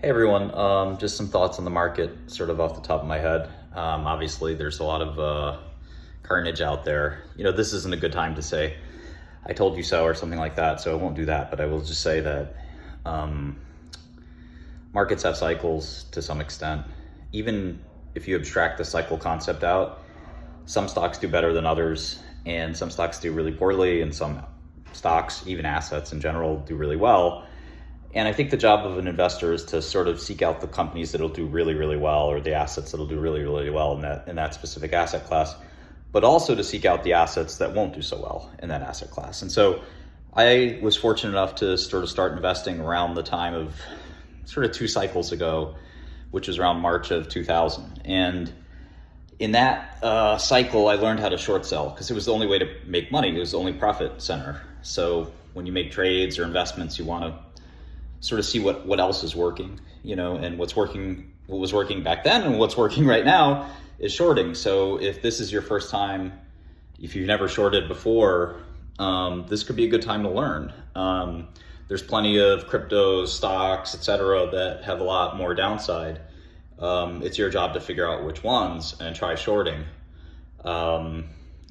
Hey everyone, just some thoughts on the market, sort of off the top of my head. Obviously, there's a lot of carnage out there. This isn't a good time to say, I told you so, or something like that, so I won't do that, but I will just say that markets have cycles to some extent. Even if you abstract the cycle concept out, some stocks do better than others, and some stocks do really poorly, and some stocks, even assets in general, do really well. And I think the job of an investor is to sort of seek out the companies that'll do really, really well, or the assets that'll do really, really well in that specific asset class, but also to seek out the assets that won't do so well in that asset class. And so I was fortunate enough to sort of start investing around the time of sort of 2 cycles ago, which was around March of 2000. And in that cycle, I learned how to short sell because it was the only way to make money. It was the only profit center. So when you make trades or investments, you want to sort of see what else is working, and what was working back then and what's working right now is shorting. So if this is your first time, if you've never shorted before, this could be a good time to learn. There's plenty of cryptos, stocks, etc. that have a lot more downside. It's your job to figure out which ones and try shorting. And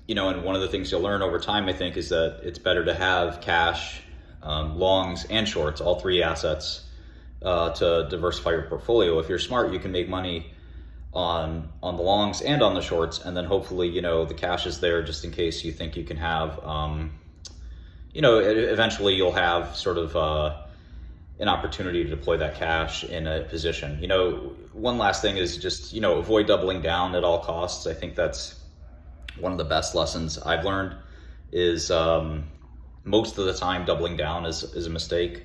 one of the things you'll learn over time, I think, is that it's better to have cash, longs and shorts, all 3 assets, to diversify your portfolio. If you're smart, you can make money on the longs and on the shorts, and then hopefully, the cash is there just in case you think you can have, eventually you'll have sort of an opportunity to deploy that cash in a position. One last thing is just, avoid doubling down at all costs. I think that's one of the best lessons I've learned is, most of the time doubling down is a mistake.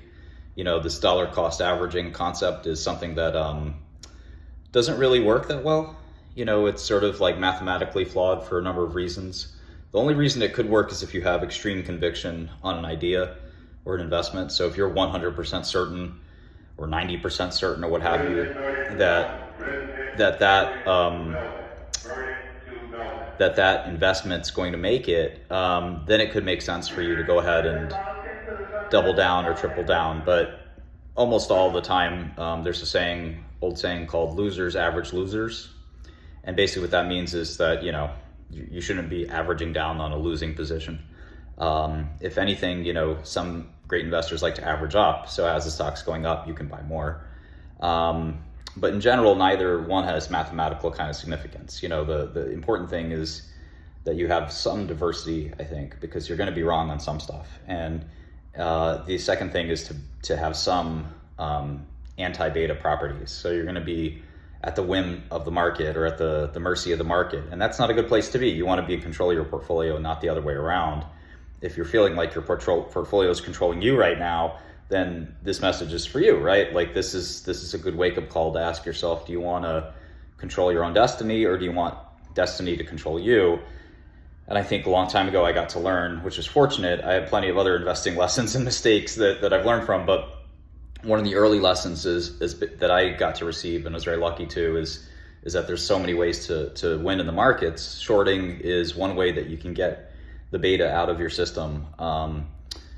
This dollar cost averaging concept is something that doesn't really work that well. It's sort of like mathematically flawed for a number of reasons. The only reason it could work is if you have extreme conviction on an idea or an investment. So if you're 100% certain or 90% certain or what have you that investment's going to make it, then it could make sense for you to go ahead and double down or triple down. But almost all the time, there's a old saying called losers average losers. And basically what that means is that, you shouldn't be averaging down on a losing position. If anything, some great investors like to average up. So as the stock's going up, you can buy more. But in general, neither one has mathematical kind of significance. The important thing is that you have some diversity, I think, because you're going to be wrong on some stuff. And the second thing is to have some anti-beta properties. So you're going to be at the whim of the market or at the mercy of the market. And that's not a good place to be. You want to be in control of your portfolio, not the other way around. If you're feeling like your portfolio is controlling you right now, then this message is for you, right? Like this is a good wake-up call to ask yourself, do you want to control your own destiny, or do you want destiny to control you? And I think a long time ago I got to learn, which is fortunate. I have plenty of other investing lessons and mistakes that I've learned from, but one of the early lessons is that I got to receive and was very lucky to is that there's so many ways to win in the markets. Shorting is one way that you can get the beta out of your system.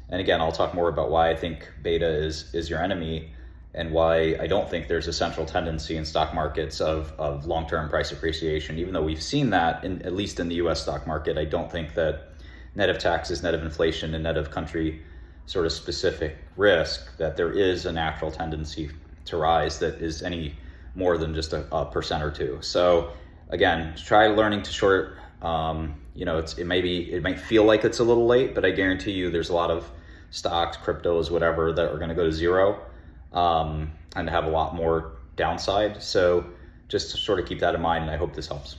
And again, I'll talk more about why I think beta is your enemy and why I don't think there's a central tendency in stock markets of long-term price appreciation. Even though we've seen that, at least in the US stock market, I don't think that net of taxes, net of inflation, and net of country sort of specific risk, that there is a natural tendency to rise that is any more than just a percent or 2. So again, try learning to short. It might feel like it's a little late, but I guarantee you there's a lot of stocks, cryptos, whatever, that are going to go to zero and have a lot more downside. So just to sort of keep that in mind, and I hope this helps.